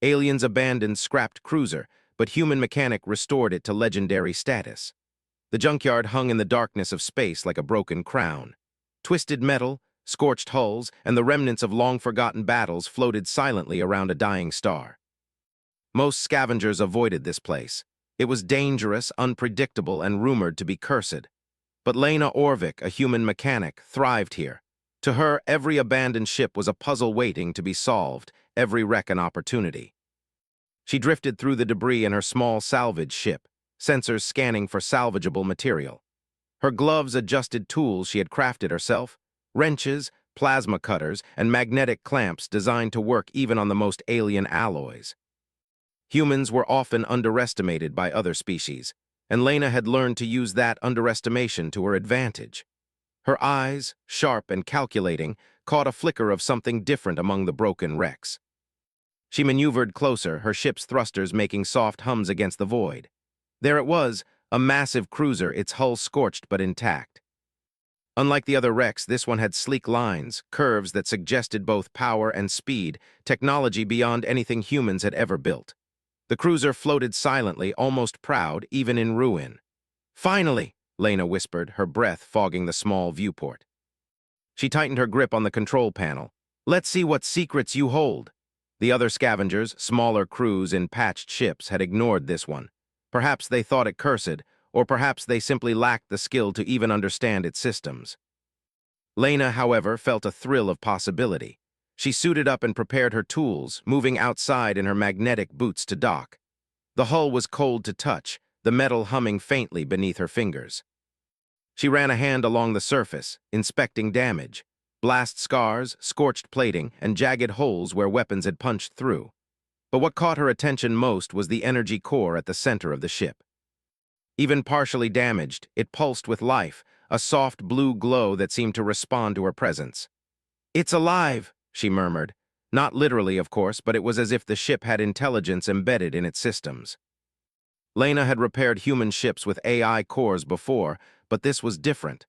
Aliens abandoned scrapped cruiser, but human mechanic restored it to legendary status. The junkyard hung in the darkness of space like a broken crown. Twisted metal, scorched hulls, and the remnants of long-forgotten battles floated silently around a dying star. Most scavengers avoided this place. It was dangerous, unpredictable, and rumored to be cursed. But Lena Orvik, a human mechanic, thrived here. To her, every abandoned ship was a puzzle waiting to be solved, every wreck an opportunity. She drifted through the debris in her small salvage ship, sensors scanning for salvageable material. Her gloves adjusted tools she had crafted herself, wrenches, plasma cutters, and magnetic clamps designed to work even on the most alien alloys. Humans were often underestimated by other species, and Lena had learned to use that underestimation to her advantage. Her eyes, sharp and calculating, caught a flicker of something different among the broken wrecks. She maneuvered closer, her ship's thrusters making soft hums against the void. There it was, a massive cruiser, its hull scorched but intact. Unlike the other wrecks, this one had sleek lines, curves that suggested both power and speed, technology beyond anything humans had ever built. The cruiser floated silently, almost proud, even in ruin. "Finally!" Lena whispered, her breath fogging the small viewport. She tightened her grip on the control panel. "Let's see what secrets you hold." The other scavengers, smaller crews in patched ships, had ignored this one. Perhaps they thought it cursed, or perhaps they simply lacked the skill to even understand its systems. Lena, however, felt a thrill of possibility. She suited up and prepared her tools, moving outside in her magnetic boots to dock. The hull was cold to touch, the metal humming faintly beneath her fingers. She ran a hand along the surface, inspecting damage, blast scars, scorched plating, and jagged holes where weapons had punched through. But what caught her attention most was the energy core at the center of the ship. Even partially damaged, it pulsed with life, a soft blue glow that seemed to respond to her presence. "It's alive," she murmured. Not literally, of course, but it was as if the ship had intelligence embedded in its systems. Lena had repaired human ships with AI cores before, but this was different.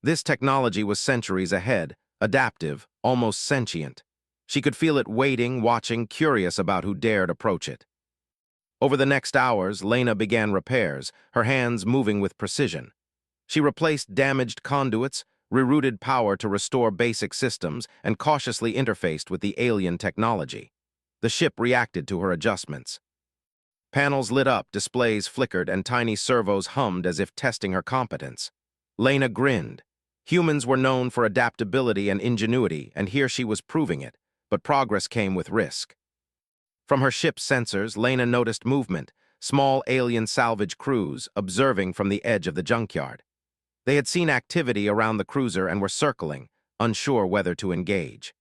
This technology was centuries ahead, adaptive, almost sentient. She could feel it waiting, watching, curious about who dared approach it. Over the next hours, Lena began repairs, her hands moving with precision. She replaced damaged conduits, rerouted power to restore basic systems, and cautiously interfaced with the alien technology. The ship reacted to her adjustments. Panels lit up, displays flickered, and tiny servos hummed as if testing her competence. Lena grinned. Humans were known for adaptability and ingenuity, and here she was proving it, but progress came with risk. From her ship's sensors, Lena noticed movement, small alien salvage crews observing from the edge of the junkyard. They had seen activity around the cruiser and were circling, unsure whether to engage.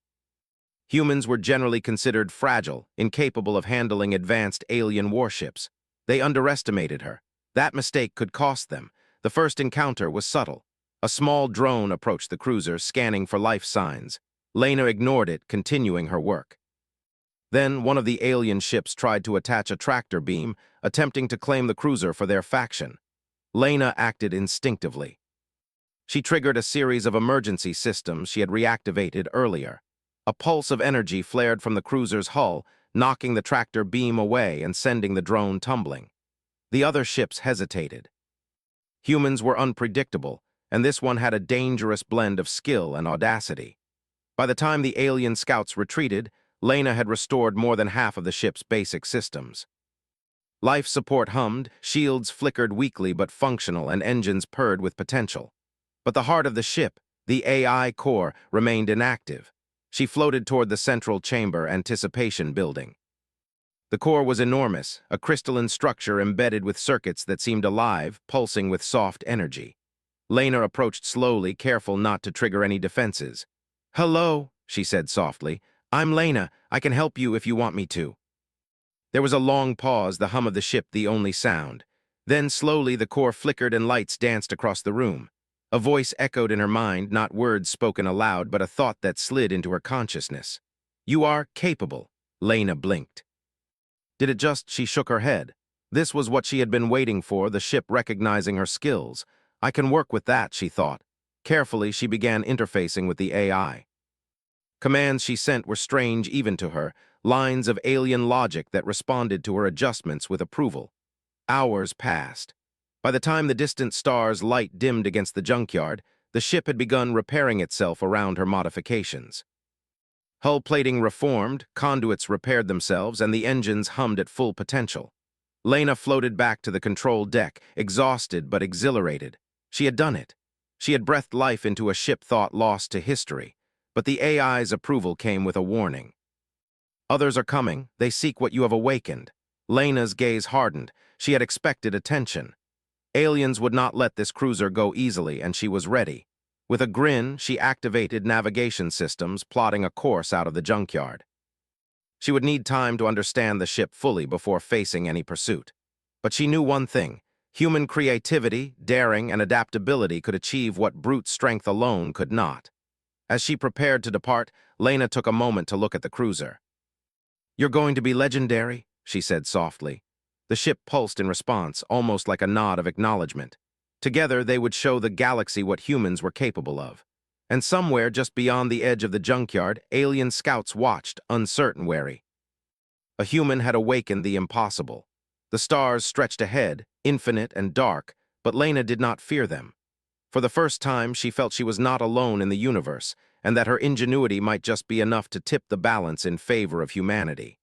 Humans were generally considered fragile, incapable of handling advanced alien warships. They underestimated her. That mistake could cost them. The first encounter was subtle. A small drone approached the cruiser, scanning for life signs. Lena ignored it, continuing her work. Then one of the alien ships tried to attach a tractor beam, attempting to claim the cruiser for their faction. Lena acted instinctively. She triggered a series of emergency systems she had reactivated earlier. A pulse of energy flared from the cruiser's hull, knocking the tractor beam away and sending the drone tumbling. The other ships hesitated. Humans were unpredictable, and this one had a dangerous blend of skill and audacity. By the time the alien scouts retreated, Lena had restored more than half of the ship's basic systems. Life support hummed, shields flickered weakly but functional, and engines purred with potential. But the heart of the ship, the AI core, remained inactive. She floated toward the central chamber, anticipation building. The core was enormous, a crystalline structure embedded with circuits that seemed alive, pulsing with soft energy. Lena approached slowly, careful not to trigger any defenses. "Hello," she said softly. "I'm Lena. I can help you if you want me to." There was a long pause, the hum of the ship the only sound. Then slowly the core flickered and lights danced across the room. A voice echoed in her mind, not words spoken aloud, but a thought that slid into her consciousness. "You are capable." Lena blinked. Did it just? She shook her head. This was what she had been waiting for, the ship recognizing her skills. I can work with that, she thought. Carefully, she began interfacing with the AI. Commands she sent were strange even to her, lines of alien logic that responded to her adjustments with approval. Hours passed. By the time the distant star's light dimmed against the junkyard, the ship had begun repairing itself around her modifications. Hull plating reformed, conduits repaired themselves, and the engines hummed at full potential. Lena floated back to the control deck, exhausted but exhilarated. She had done it. She had breathed life into a ship thought lost to history, but the AI's approval came with a warning. Others are coming. They seek what you have awakened. Lena's gaze hardened. She had expected attention. Aliens would not let this cruiser go easily, and she was ready. With a grin, she activated navigation systems, plotting a course out of the junkyard. She would need time to understand the ship fully before facing any pursuit. But she knew one thing: human creativity, daring, and adaptability could achieve what brute strength alone could not. As she prepared to depart, Lena took a moment to look at the cruiser. "You're going to be legendary," she said softly. The ship pulsed in response, almost like a nod of acknowledgement. Together, they would show the galaxy what humans were capable of. And somewhere just beyond the edge of the junkyard, alien scouts watched, uncertain, wary. A human had awakened the impossible. The stars stretched ahead, infinite and dark, but Lena did not fear them. For the first time, she felt she was not alone in the universe, and that her ingenuity might just be enough to tip the balance in favor of humanity.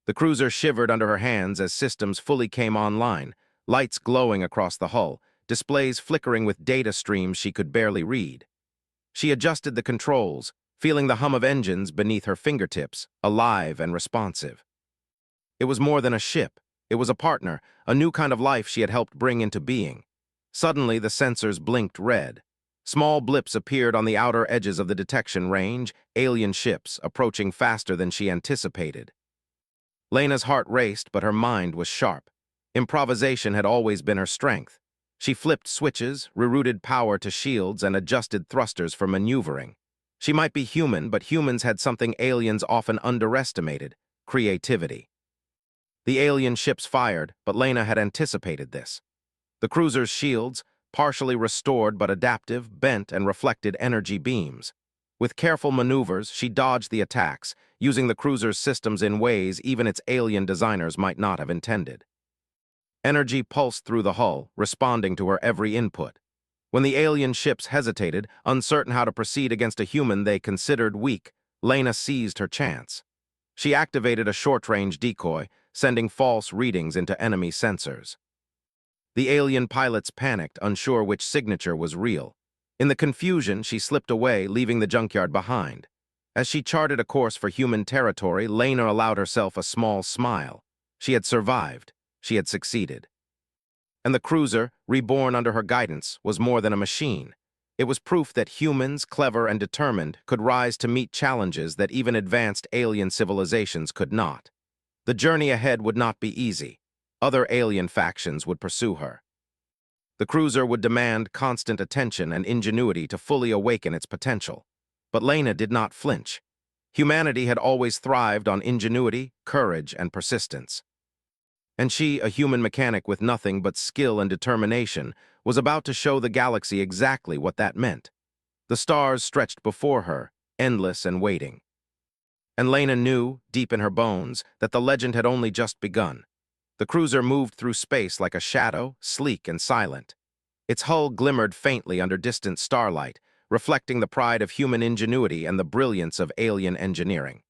The cruiser shivered under her hands as systems fully came online, lights glowing across the hull, displays flickering with data streams she could barely read. She adjusted the controls, feeling the hum of engines beneath her fingertips, alive and responsive. It was more than a ship. It was a partner, a new kind of life she had helped bring into being. Suddenly, the sensors blinked red. Small blips appeared on the outer edges of the detection range, alien ships approaching faster than she anticipated. Lena's heart raced, but her mind was sharp. Improvisation had always been her strength. She flipped switches, rerouted power to shields, and adjusted thrusters for maneuvering. She might be human, but humans had something aliens often underestimated: creativity. The alien ships fired, but Lena had anticipated this. The cruiser's shields, partially restored but adaptive, bent and reflected energy beams. With careful maneuvers, she dodged the attacks, using the cruiser's systems in ways even its alien designers might not have intended. Energy pulsed through the hull, responding to her every input. When the alien ships hesitated, uncertain how to proceed against a human they considered weak, Lena seized her chance. She activated a short-range decoy, sending false readings into enemy sensors. The alien pilots panicked, unsure which signature was real. In the confusion, she slipped away, leaving the junkyard behind. As she charted a course for human territory, Lena allowed herself a small smile. She had survived. She had succeeded. And the cruiser, reborn under her guidance, was more than a machine. It was proof that humans, clever and determined, could rise to meet challenges that even advanced alien civilizations could not. The journey ahead would not be easy. Other alien factions would pursue her. The cruiser would demand constant attention and ingenuity to fully awaken its potential. But Lena did not flinch. Humanity had always thrived on ingenuity, courage, and persistence. And she, a human mechanic with nothing but skill and determination, was about to show the galaxy exactly what that meant. The stars stretched before her, endless and waiting. And Lena knew, deep in her bones, that the legend had only just begun. The cruiser moved through space like a shadow, sleek and silent. Its hull glimmered faintly under distant starlight, reflecting the pride of human ingenuity and the brilliance of alien engineering.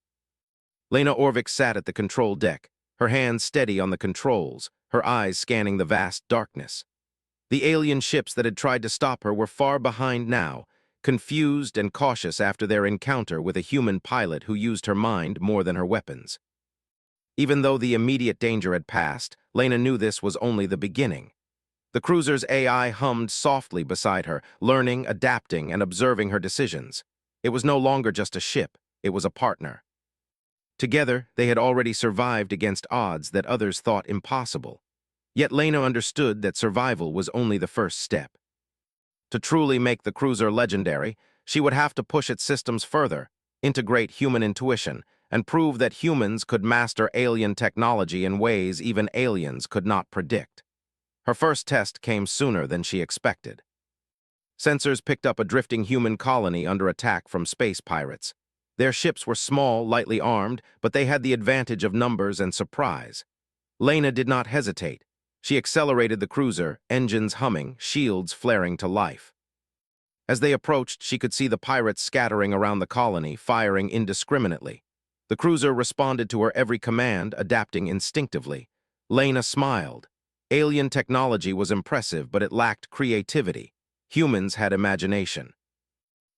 Lena Orvik sat at the control deck, her hands steady on the controls, her eyes scanning the vast darkness. The alien ships that had tried to stop her were far behind now, confused and cautious after their encounter with a human pilot who used her mind more than her weapons. Even though the immediate danger had passed, Lena knew this was only the beginning. The cruiser's AI hummed softly beside her, learning, adapting, and observing her decisions. It was no longer just a ship, it was a partner. Together, they had already survived against odds that others thought impossible. Yet Lena understood that survival was only the first step. To truly make the cruiser legendary, she would have to push its systems further, integrate human intuition, and prove that humans could master alien technology in ways even aliens could not predict. Her first test came sooner than she expected. Sensors picked up a drifting human colony under attack from space pirates. Their ships were small, lightly armed, but they had the advantage of numbers and surprise. Lena did not hesitate. She accelerated the cruiser, engines humming, shields flaring to life. As they approached, she could see the pirates scattering around the colony, firing indiscriminately. The cruiser responded to her every command, adapting instinctively. Lena smiled. Alien technology was impressive, but it lacked creativity. Humans had imagination.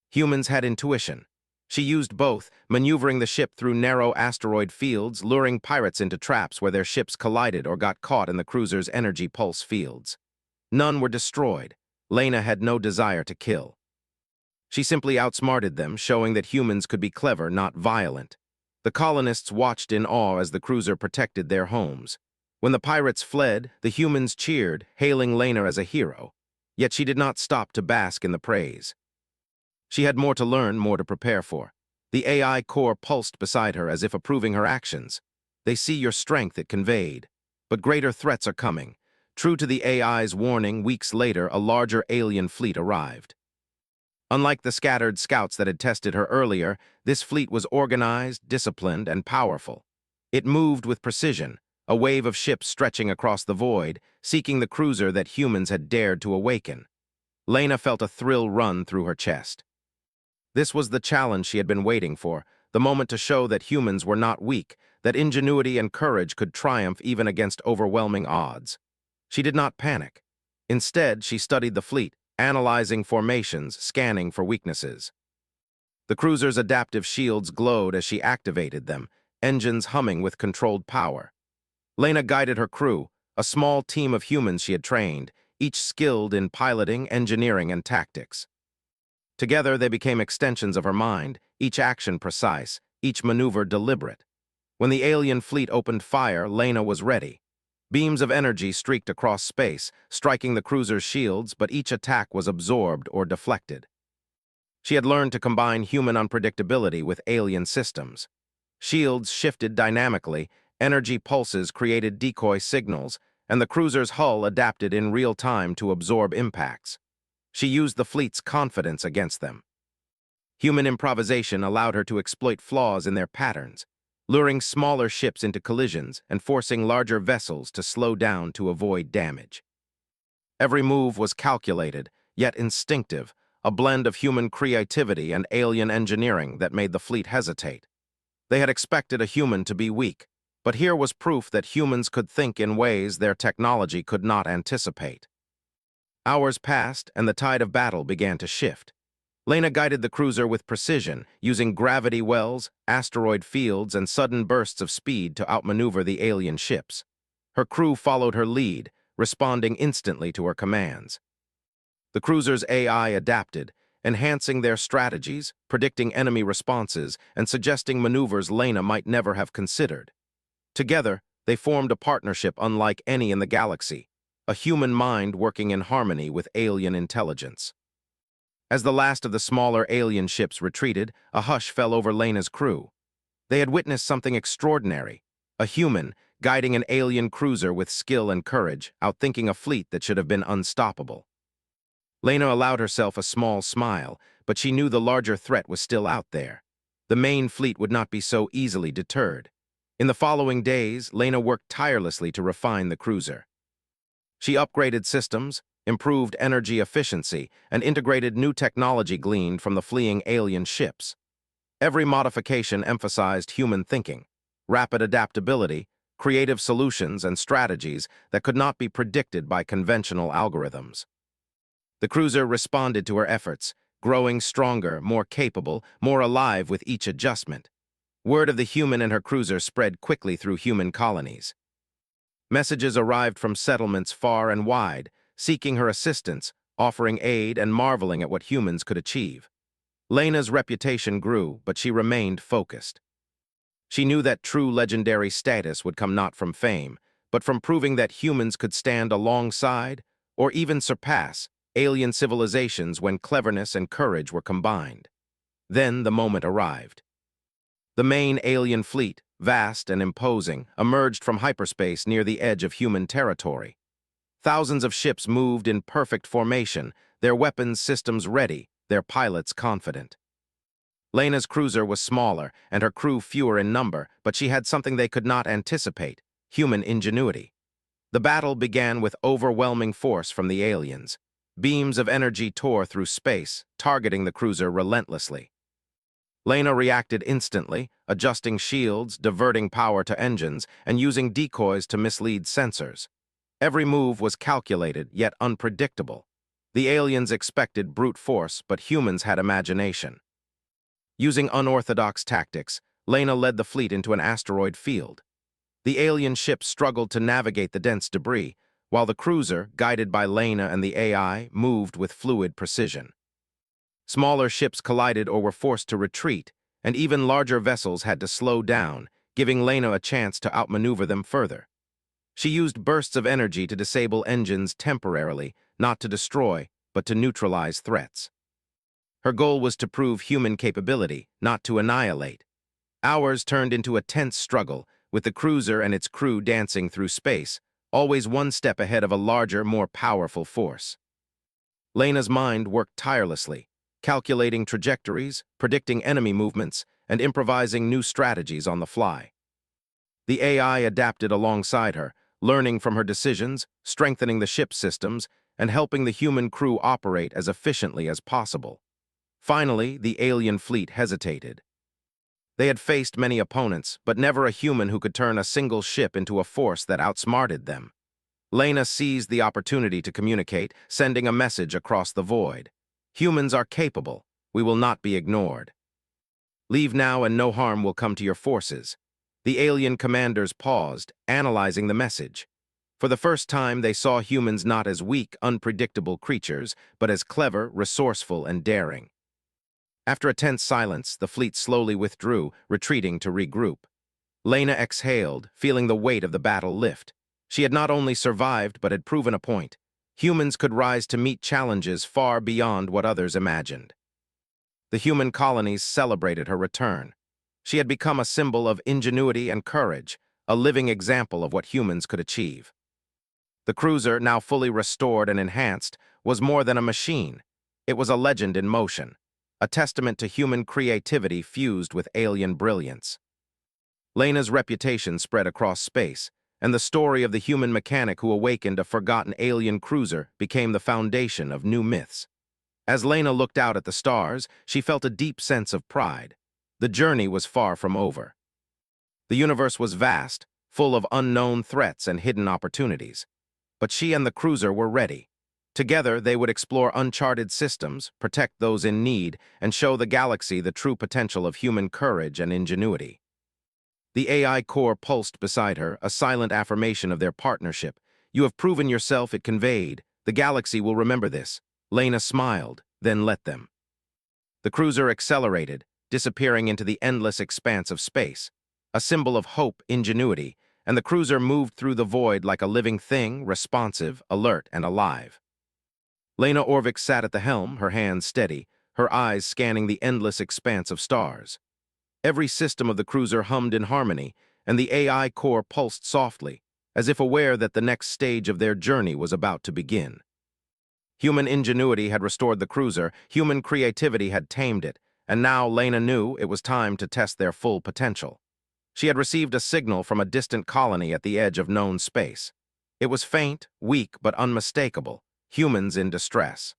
Humans had intuition. She used both, maneuvering the ship through narrow asteroid fields, luring pirates into traps where their ships collided or got caught in the cruiser's energy pulse fields. None were destroyed. Lena had no desire to kill. She simply outsmarted them, showing that humans could be clever, not violent. The colonists watched in awe as the cruiser protected their homes. When the pirates fled, the humans cheered, hailing Lena as a hero. Yet she did not stop to bask in the praise. She had more to learn, more to prepare for. The AI core pulsed beside her as if approving her actions. They see your strength, it conveyed. But greater threats are coming. True to the AI's warning, weeks later, a larger alien fleet arrived. Unlike the scattered scouts that had tested her earlier, this fleet was organized, disciplined, and powerful. It moved with precision, a wave of ships stretching across the void, seeking the cruiser that humans had dared to awaken. Lena felt a thrill run through her chest. This was the challenge she had been waiting for, the moment to show that humans were not weak, that ingenuity and courage could triumph even against overwhelming odds. She did not panic. Instead, she studied the fleet, analyzing formations, scanning for weaknesses. The cruiser's adaptive shields glowed as she activated them, engines humming with controlled power. Lena guided her crew, a small team of humans she had trained, each skilled in piloting, engineering, and tactics. Together, they became extensions of her mind, each action precise, each maneuver deliberate. When the alien fleet opened fire, Lena was ready. Beams of energy streaked across space, striking the cruiser's shields, but each attack was absorbed or deflected. She had learned to combine human unpredictability with alien systems. Shields shifted dynamically, energy pulses created decoy signals, and the cruiser's hull adapted in real time to absorb impacts. She used the fleet's confidence against them. Human improvisation allowed her to exploit flaws in their patterns, luring smaller ships into collisions and forcing larger vessels to slow down to avoid damage. Every move was calculated, yet instinctive, a blend of human creativity and alien engineering that made the fleet hesitate. They had expected a human to be weak, but here was proof that humans could think in ways their technology could not anticipate. Hours passed, and the tide of battle began to shift. Lena guided the cruiser with precision, using gravity wells, asteroid fields, and sudden bursts of speed to outmaneuver the alien ships. Her crew followed her lead, responding instantly to her commands. The cruiser's AI adapted, enhancing their strategies, predicting enemy responses, and suggesting maneuvers Lena might never have considered. Together, they formed a partnership unlike any in the galaxy, a human mind working in harmony with alien intelligence. As the last of the smaller alien ships retreated, a hush fell over Lena's crew. They had witnessed something extraordinary, a human guiding an alien cruiser with skill and courage, outthinking a fleet that should have been unstoppable. Lena allowed herself a small smile, but she knew the larger threat was still out there. The main fleet would not be so easily deterred. In the following days, Lena worked tirelessly to refine the cruiser. She upgraded systems, improved energy efficiency, and integrated new technology gleaned from the fleeing alien ships. Every modification emphasized human thinking, rapid adaptability, creative solutions, and strategies that could not be predicted by conventional algorithms. The cruiser responded to her efforts, growing stronger, more capable, more alive with each adjustment. Word of the human and her cruiser spread quickly through human colonies. Messages arrived from settlements far and wide, seeking her assistance, offering aid, and marveling at what humans could achieve. Lena's reputation grew, but she remained focused. She knew that true legendary status would come not from fame, but from proving that humans could stand alongside, or even surpass, alien civilizations when cleverness and courage were combined. Then the moment arrived. The main alien fleet, vast and imposing, emerged from hyperspace near the edge of human territory. Thousands of ships moved in perfect formation, their weapons systems ready, their pilots confident. Lena's cruiser was smaller and her crew fewer in number, but she had something they could not anticipate: human ingenuity. The battle began with overwhelming force from the aliens. Beams of energy tore through space, targeting the cruiser relentlessly. Lena reacted instantly, adjusting shields, diverting power to engines, and using decoys to mislead sensors. Every move was calculated, yet unpredictable. The aliens expected brute force, but humans had imagination. Using unorthodox tactics, Lena led the fleet into an asteroid field. The alien ship struggled to navigate the dense debris, while the cruiser, guided by Lena and the AI, moved with fluid precision. Smaller ships collided or were forced to retreat, and even larger vessels had to slow down, giving Lena a chance to outmaneuver them further. She used bursts of energy to disable engines temporarily, not to destroy, but to neutralize threats. Her goal was to prove human capability, not to annihilate. Hours turned into a tense struggle, with the cruiser and its crew dancing through space, always one step ahead of a larger, more powerful force. Lena's mind worked tirelessly, calculating trajectories, predicting enemy movements, and improvising new strategies on the fly. The AI adapted alongside her, learning from her decisions, strengthening the ship's systems, and helping the human crew operate as efficiently as possible. Finally, the alien fleet hesitated. They had faced many opponents, but never a human who could turn a single ship into a force that outsmarted them. Lena seized the opportunity to communicate, sending a message across the void. Humans are capable. We will not be ignored. Leave now and no harm will come to your forces. The alien commanders paused, analyzing the message. For the first time, they saw humans not as weak, unpredictable creatures, but as clever, resourceful, and daring. After a tense silence, the fleet slowly withdrew, retreating to regroup. Lena exhaled, feeling the weight of the battle lift. She had not only survived, but had proven a point. Humans could rise to meet challenges far beyond what others imagined. The human colonies celebrated her return. She had become a symbol of ingenuity and courage, a living example of what humans could achieve. The cruiser, now fully restored and enhanced, was more than a machine. It was a legend in motion, a testament to human creativity fused with alien brilliance. Lena's reputation spread across space, and the story of the human mechanic who awakened a forgotten alien cruiser became the foundation of new myths. As Lena looked out at the stars, she felt a deep sense of pride. The journey was far from over. The universe was vast, full of unknown threats and hidden opportunities. But she and the cruiser were ready. Together, they would explore uncharted systems, protect those in need, and show the galaxy the true potential of human courage and ingenuity. The AI core pulsed beside her, a silent affirmation of their partnership. You have proven yourself, it conveyed. The galaxy will remember this. Lena smiled, then let them. The cruiser accelerated, disappearing into the endless expanse of space, a symbol of hope, ingenuity, and the cruiser moved through the void like a living thing, responsive, alert, and alive. Lena Orvik sat at the helm, her hands steady, her eyes scanning the endless expanse of stars. Every system of the cruiser hummed in harmony, and the AI core pulsed softly, as if aware that the next stage of their journey was about to begin. Human ingenuity had restored the cruiser, human creativity had tamed it, and now Lena knew it was time to test their full potential. She had received a signal from a distant colony at the edge of known space. It was faint, weak, but unmistakable. Humans in distress.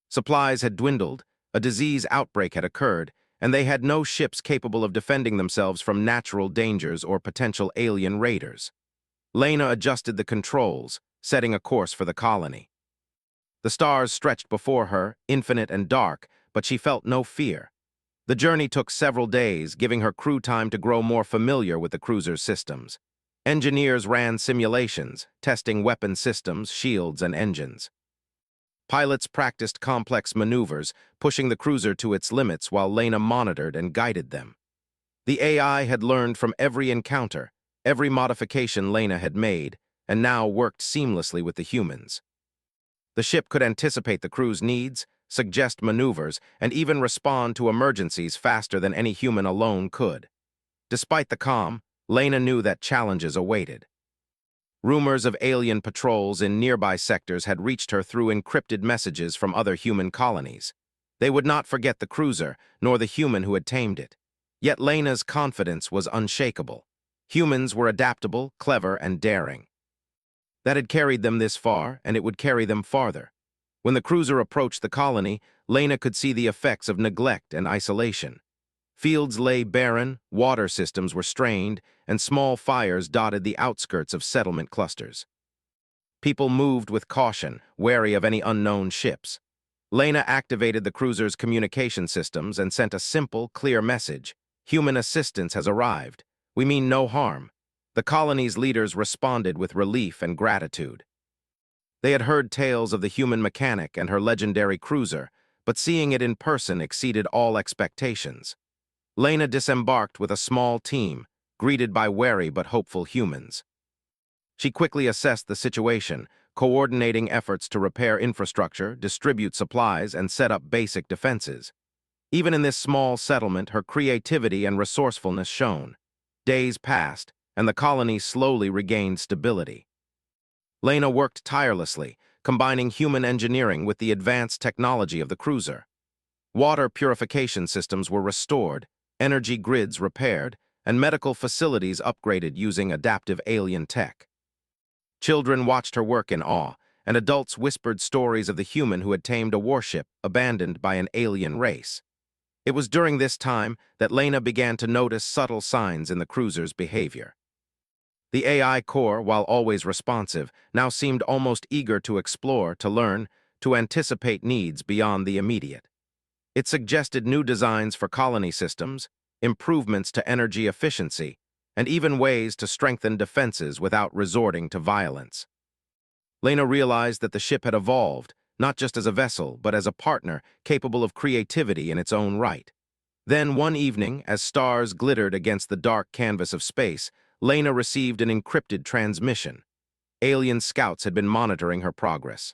Supplies had dwindled, a disease outbreak had occurred, and they had no ships capable of defending themselves from natural dangers or potential alien raiders. Lena adjusted the controls, setting a course for the colony. The stars stretched before her, infinite and dark, but she felt no fear. The journey took several days, giving her crew time to grow more familiar with the cruiser's systems. Engineers ran simulations, testing weapon systems, shields, and engines. Pilots practiced complex maneuvers, pushing the cruiser to its limits while Lena monitored and guided them. The AI had learned from every encounter, every modification Lena had made, and now worked seamlessly with the humans. The ship could anticipate the crew's needs, suggest maneuvers, and even respond to emergencies faster than any human alone could. Despite the calm, Lena knew that challenges awaited. Rumors of alien patrols in nearby sectors had reached her through encrypted messages from other human colonies. They would not forget the cruiser, nor the human who had tamed it. Yet Lena's confidence was unshakable. Humans were adaptable, clever, and daring. That had carried them this far, and it would carry them farther. When the cruiser approached the colony, Lena could see the effects of neglect and isolation. Fields lay barren, water systems were strained, and small fires dotted the outskirts of settlement clusters. People moved with caution, wary of any unknown ships. Lena activated the cruiser's communication systems and sent a simple, clear message. Human assistance has arrived. We mean no harm. The colony's leaders responded with relief and gratitude. They had heard tales of the human mechanic and her legendary cruiser, but seeing it in person exceeded all expectations. Lena disembarked with a small team, greeted by wary but hopeful humans. She quickly assessed the situation, coordinating efforts to repair infrastructure, distribute supplies, and set up basic defenses. Even in this small settlement, her creativity and resourcefulness shone. Days passed, and the colony slowly regained stability. Lena worked tirelessly, combining human engineering with the advanced technology of the cruiser. Water purification systems were restored, energy grids repaired, and medical facilities upgraded using adaptive alien tech. Children watched her work in awe, and adults whispered stories of the human who had tamed a warship abandoned by an alien race. It was during this time that Lena began to notice subtle signs in the cruiser's behavior. The AI core, while always responsive, now seemed almost eager to explore, to learn, to anticipate needs beyond the immediate. It suggested new designs for colony systems, improvements to energy efficiency, and even ways to strengthen defenses without resorting to violence. Lena realized that the ship had evolved, not just as a vessel, but as a partner capable of creativity in its own right. Then, one evening, as stars glittered against the dark canvas of space, Lena received an encrypted transmission. Alien scouts had been monitoring her progress.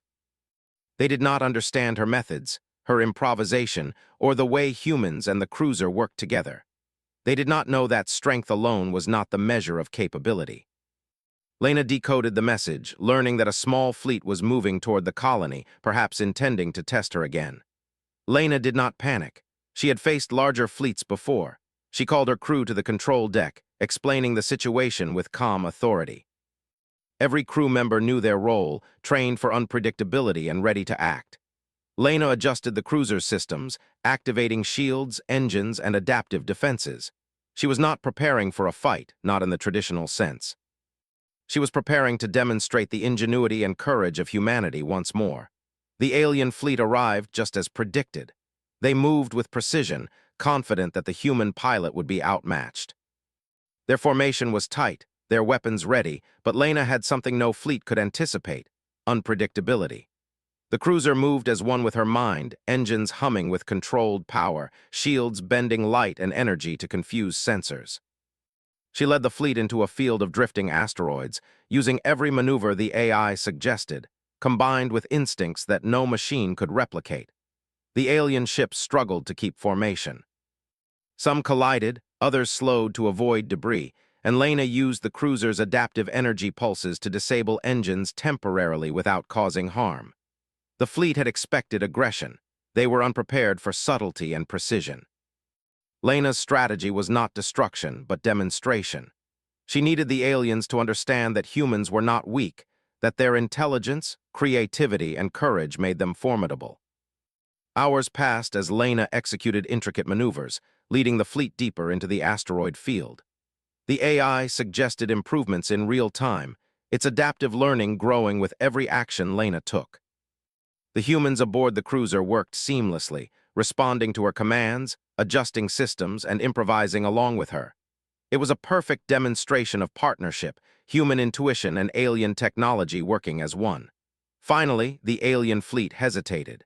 They did not understand her methods, her improvisation, or the way humans and the cruiser worked together. They did not know that strength alone was not the measure of capability. Lena decoded the message, learning that a small fleet was moving toward the colony, perhaps intending to test her again. Lena did not panic. She had faced larger fleets before. She called her crew to the control deck, explaining the situation with calm authority. Every crew member knew their role, trained for unpredictability and ready to act. Lena adjusted the cruiser's systems, activating shields, engines, and adaptive defenses. She was not preparing for a fight, not in the traditional sense. She was preparing to demonstrate the ingenuity and courage of humanity once more. The alien fleet arrived just as predicted. They moved with precision, confident that the human pilot would be outmatched. Their formation was tight, their weapons ready, but Lena had something no fleet could anticipate: unpredictability. The cruiser moved as one with her mind, engines humming with controlled power, shields bending light and energy to confuse sensors. She led the fleet into a field of drifting asteroids, using every maneuver the AI suggested, combined with instincts that no machine could replicate. The alien ships struggled to keep formation. Some collided, others slowed to avoid debris, and Lena used the cruiser's adaptive energy pulses to disable engines temporarily without causing harm. The fleet had expected aggression. They were unprepared for subtlety and precision. Lena's strategy was not destruction, but demonstration. She needed the aliens to understand that humans were not weak, that their intelligence, creativity, and courage made them formidable. Hours passed as Lena executed intricate maneuvers, leading the fleet deeper into the asteroid field. The AI suggested improvements in real time, its adaptive learning growing with every action Lena took. The humans aboard the cruiser worked seamlessly, responding to her commands, adjusting systems, and improvising along with her. It was a perfect demonstration of partnership, human intuition and alien technology working as one. Finally, the alien fleet hesitated.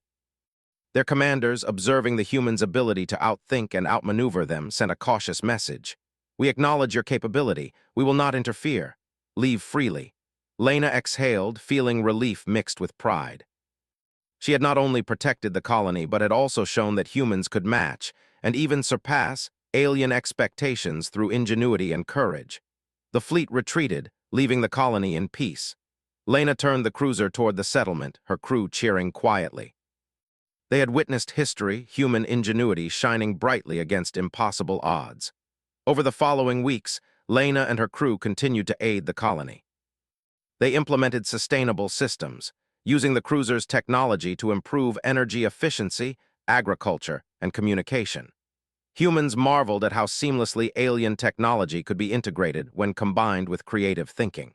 Their commanders, observing the humans' ability to outthink and outmaneuver them, sent a cautious message. "We acknowledge your capability. We will not interfere. Leave freely." Lena exhaled, feeling relief mixed with pride. She had not only protected the colony, but had also shown that humans could match, and even surpass, alien expectations through ingenuity and courage. The fleet retreated, leaving the colony in peace. Lena turned the cruiser toward the settlement, her crew cheering quietly. They had witnessed history, human ingenuity shining brightly against impossible odds. Over the following weeks, Lena and her crew continued to aid the colony. They implemented sustainable systems, using the cruiser's technology to improve energy efficiency, agriculture, and communication. Humans marveled at how seamlessly alien technology could be integrated when combined with creative thinking.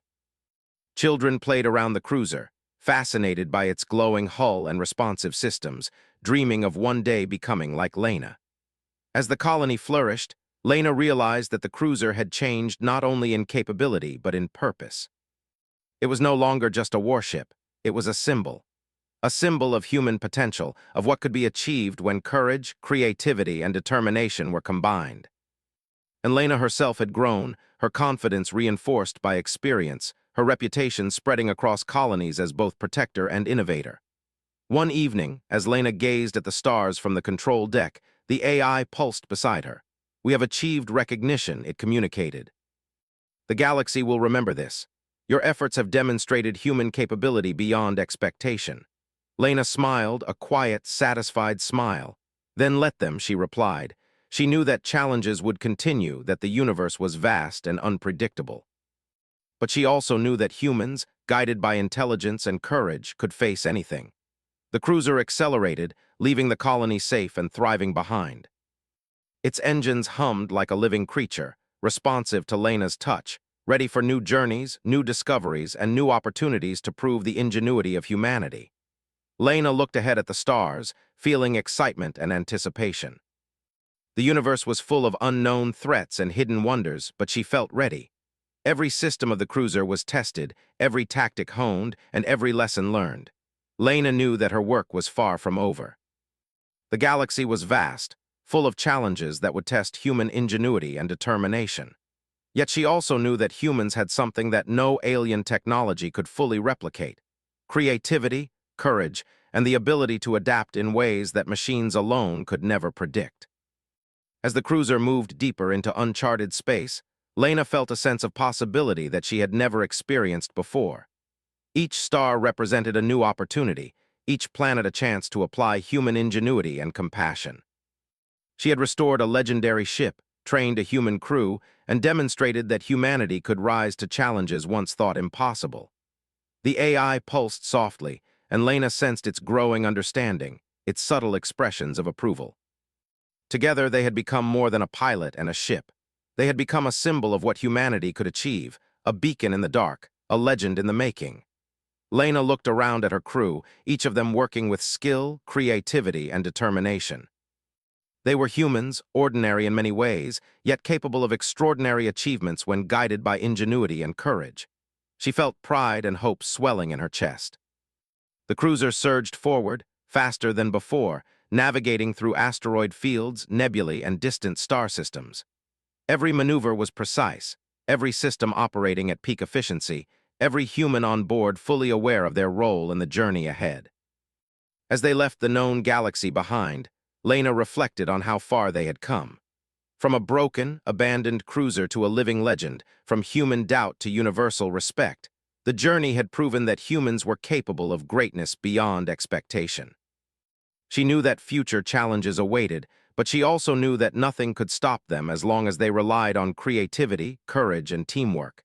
Children played around the cruiser, fascinated by its glowing hull and responsive systems, dreaming of one day becoming like Lena. As the colony flourished, Lena realized that the cruiser had changed not only in capability but in purpose. It was no longer just a warship, it was a symbol. A symbol of human potential, of what could be achieved when courage, creativity, and determination were combined. And Lena herself had grown, her confidence reinforced by experience, her reputation spreading across colonies as both protector and innovator. One evening, as Lena gazed at the stars from the control deck, the AI pulsed beside her. "We have achieved recognition," it communicated. "The galaxy will remember this. Your efforts have demonstrated human capability beyond expectation." Lena smiled, a quiet, satisfied smile. "Then let them," she replied. She knew that challenges would continue, that the universe was vast and unpredictable. But she also knew that humans, guided by intelligence and courage, could face anything. The cruiser accelerated, leaving the colony safe and thriving behind. Its engines hummed like a living creature, responsive to Lena's touch, ready for new journeys, new discoveries, and new opportunities to prove the ingenuity of humanity. Lena looked ahead at the stars, feeling excitement and anticipation. The universe was full of unknown threats and hidden wonders, but she felt ready. Every system of the cruiser was tested, every tactic honed, and every lesson learned. Lena knew that her work was far from over. The galaxy was vast, full of challenges that would test human ingenuity and determination. Yet she also knew that humans had something that no alien technology could fully replicate: creativity, courage, and the ability to adapt in ways that machines alone could never predict. As the cruiser moved deeper into uncharted space, Lena felt a sense of possibility that she had never experienced before. Each star represented a new opportunity, each planet a chance to apply human ingenuity and compassion. She had restored a legendary ship, trained a human crew, and demonstrated that humanity could rise to challenges once thought impossible. The AI pulsed softly, and Lena sensed its growing understanding, its subtle expressions of approval. Together they had become more than a pilot and a ship. They had become a symbol of what humanity could achieve, a beacon in the dark, a legend in the making. Lena looked around at her crew, each of them working with skill, creativity, and determination. They were humans, ordinary in many ways, yet capable of extraordinary achievements when guided by ingenuity and courage. She felt pride and hope swelling in her chest. The cruiser surged forward, faster than before, navigating through asteroid fields, nebulae, and distant star systems. Every maneuver was precise, every system operating at peak efficiency, every human on board fully aware of their role in the journey ahead. As they left the known galaxy behind, Lena reflected on how far they had come. From a broken, abandoned cruiser to a living legend, from human doubt to universal respect, the journey had proven that humans were capable of greatness beyond expectation. She knew that future challenges awaited, but she also knew that nothing could stop them as long as they relied on creativity, courage, and teamwork.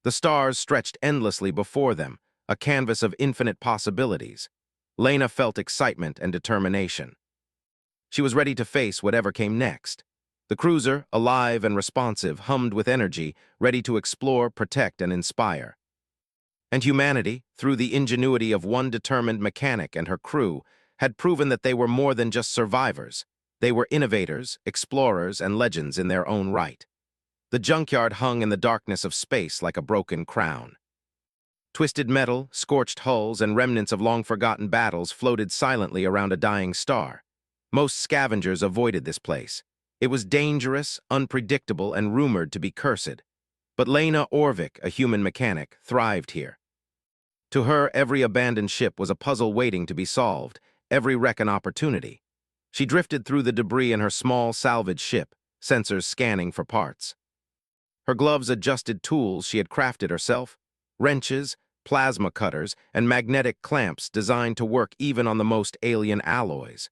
The stars stretched endlessly before them, a canvas of infinite possibilities. Lena felt excitement and determination. She was ready to face whatever came next. The cruiser, alive and responsive, hummed with energy, ready to explore, protect, and inspire. And humanity, through the ingenuity of one determined mechanic and her crew, had proven that they were more than just survivors. They were innovators, explorers, and legends in their own right. The junkyard hung in the darkness of space like a broken crown. Twisted metal, scorched hulls, and remnants of long-forgotten battles floated silently around a dying star. Most scavengers avoided this place. It was dangerous, unpredictable, and rumored to be cursed. But Lena Orvik, a human mechanic, thrived here. To her, every abandoned ship was a puzzle waiting to be solved, every wreck an opportunity. She drifted through the debris in her small salvage ship, sensors scanning for parts. Her gloves adjusted tools she had crafted herself, wrenches, plasma cutters, and magnetic clamps designed to work even on the most alien alloys.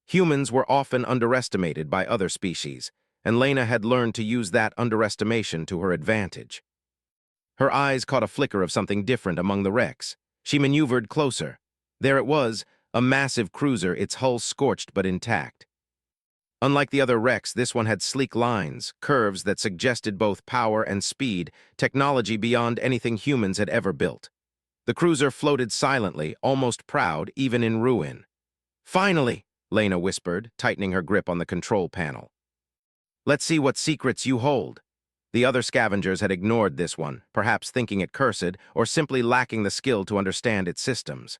Humans were often underestimated by other species, and Lena had learned to use that underestimation to her advantage. Her eyes caught a flicker of something different among the wrecks. She maneuvered closer. There it was, a massive cruiser, its hull scorched but intact. Unlike the other wrecks, this one had sleek lines, curves that suggested both power and speed, technology beyond anything humans had ever built. The cruiser floated silently, almost proud, even in ruin. "Finally," Lena whispered, tightening her grip on the control panel. "Let's see what secrets you hold." The other scavengers had ignored this one, perhaps thinking it cursed or simply lacking the skill to understand its systems.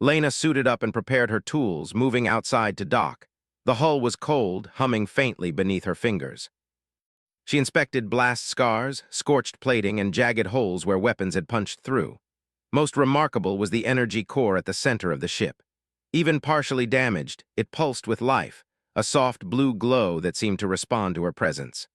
Lena suited up and prepared her tools, moving outside to dock. The hull was cold, humming faintly beneath her fingers. She inspected blast scars, scorched plating, and jagged holes where weapons had punched through. Most remarkable was the energy core at the center of the ship. Even partially damaged, it pulsed with life, a soft blue glow that seemed to respond to her presence.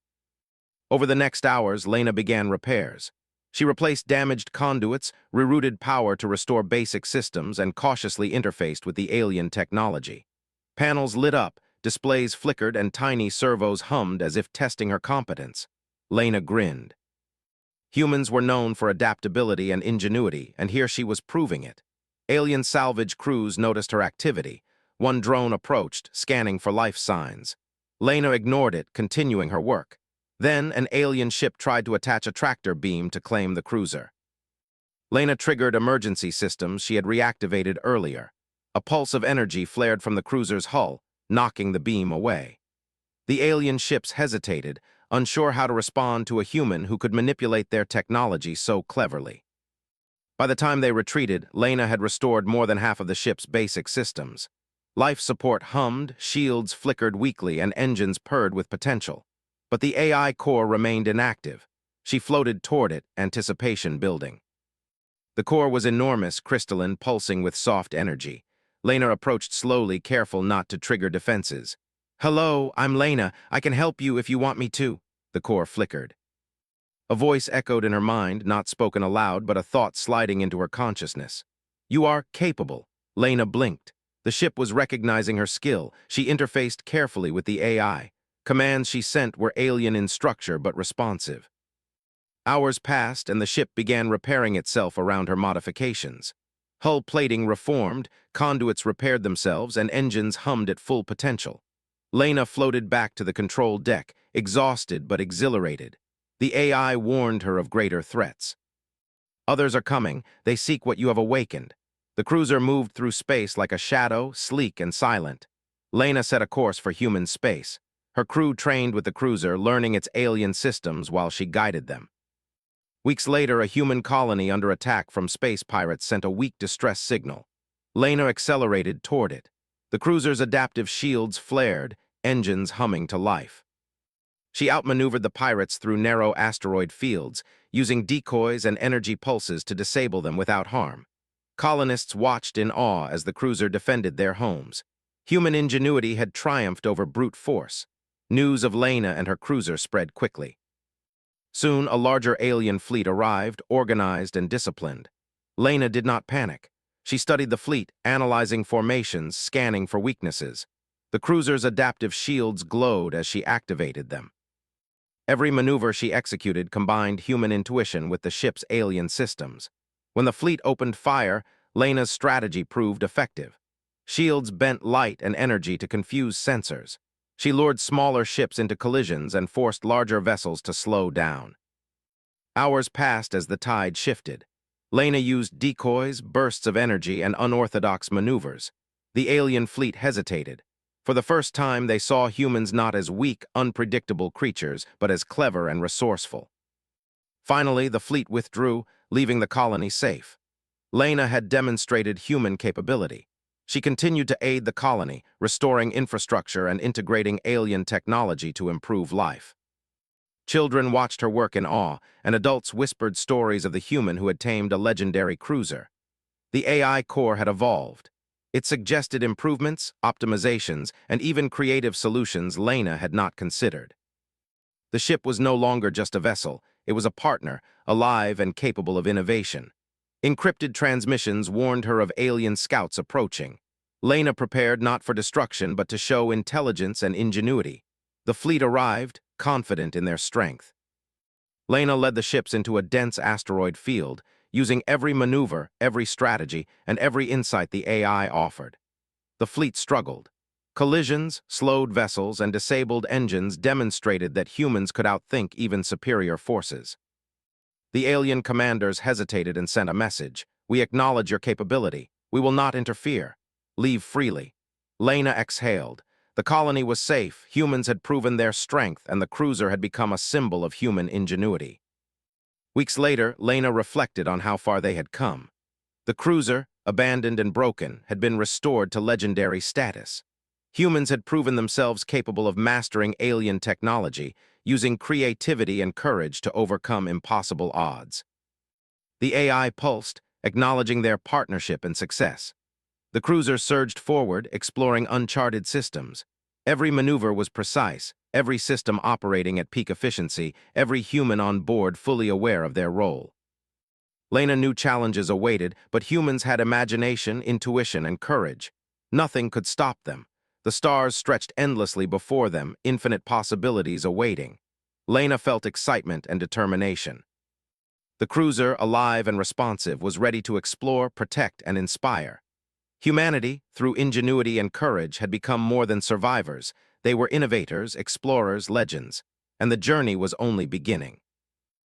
Over the next hours, Lena began repairs. She replaced damaged conduits, rerouted power to restore basic systems, and cautiously interfaced with the alien technology. Panels lit up, displays flickered, and tiny servos hummed as if testing her competence. Lena grinned. Humans were known for adaptability and ingenuity, and here she was proving it. Alien salvage crews noticed her activity. One drone approached, scanning for life signs. Lena ignored it, continuing her work. Then, an alien ship tried to attach a tractor beam to claim the cruiser. Lena triggered emergency systems she had reactivated earlier. A pulse of energy flared from the cruiser's hull, knocking the beam away. The alien ships hesitated, unsure how to respond to a human who could manipulate their technology so cleverly. By the time they retreated, Lena had restored more than half of the ship's basic systems. Life support hummed, shields flickered weakly, and engines purred with potential. But the AI core remained inactive. She floated toward it, anticipation building. The core was enormous, crystalline, pulsing with soft energy. Lena approached slowly, careful not to trigger defenses. "Hello, I'm Lena. I can help you if you want me to," the core flickered. A voice echoed in her mind, not spoken aloud, but a thought sliding into her consciousness. "You are capable." Lena blinked. The ship was recognizing her skill. She interfaced carefully with the AI. Commands she sent were alien in structure but responsive. Hours passed, and the ship began repairing itself around her modifications. Hull plating reformed, conduits repaired themselves, and engines hummed at full potential. Lena floated back to the control deck, exhausted but exhilarated. The AI warned her of greater threats. "Others are coming. They seek what you have awakened." The cruiser moved through space like a shadow, sleek and silent. Lena set a course for human space. Her crew trained with the cruiser, learning its alien systems while she guided them. Weeks later, a human colony under attack from space pirates sent a weak distress signal. Lena accelerated toward it. The cruiser's adaptive shields flared, engines humming to life. She outmaneuvered the pirates through narrow asteroid fields, using decoys and energy pulses to disable them without harm. Colonists watched in awe as the cruiser defended their homes. Human ingenuity had triumphed over brute force. News of Lena and her cruiser spread quickly. Soon, a larger alien fleet arrived, organized and disciplined. Lena did not panic. She studied the fleet, analyzing formations, scanning for weaknesses. The cruiser's adaptive shields glowed as she activated them. Every maneuver she executed combined human intuition with the ship's alien systems. When the fleet opened fire, Lena's strategy proved effective. Shields bent light and energy to confuse sensors. She lured smaller ships into collisions and forced larger vessels to slow down. Hours passed as the tide shifted. Lena used decoys, bursts of energy, and unorthodox maneuvers. The alien fleet hesitated. For the first time, they saw humans not as weak, unpredictable creatures, but as clever and resourceful. Finally, the fleet withdrew, leaving the colony safe. Lena had demonstrated human capability. She continued to aid the colony, restoring infrastructure and integrating alien technology to improve life. Children watched her work in awe, and adults whispered stories of the human who had tamed a legendary cruiser. The AI core had evolved. It suggested improvements, optimizations, and even creative solutions Lena had not considered. The ship was no longer just a vessel. It was a partner, alive and capable of innovation. Encrypted transmissions warned her of alien scouts approaching. Lena prepared not for destruction but to show intelligence and ingenuity. The fleet arrived, confident in their strength. Lena led the ships into a dense asteroid field, using every maneuver, every strategy, and every insight the AI offered. The fleet struggled. Collisions, slowed vessels, and disabled engines demonstrated that humans could outthink even superior forces. The alien commanders hesitated and sent a message. "We acknowledge your capability. We will not interfere. Leave freely." Lena exhaled. The colony was safe, humans had proven their strength, and the cruiser had become a symbol of human ingenuity. Weeks later, Lena reflected on how far they had come. The cruiser, abandoned and broken, had been restored to legendary status. Humans had proven themselves capable of mastering alien technology, using creativity and courage to overcome impossible odds. The AI pulsed, acknowledging their partnership and success. The cruiser surged forward, exploring uncharted systems. Every maneuver was precise, every system operating at peak efficiency, every human on board fully aware of their role. Lena knew challenges awaited, but humans had imagination, intuition, and courage. Nothing could stop them. The stars stretched endlessly before them, infinite possibilities awaiting. Lena felt excitement and determination. The cruiser, alive and responsive, was ready to explore, protect, and inspire. Humanity, through ingenuity and courage, had become more than survivors. They were innovators, explorers, legends, and the journey was only beginning.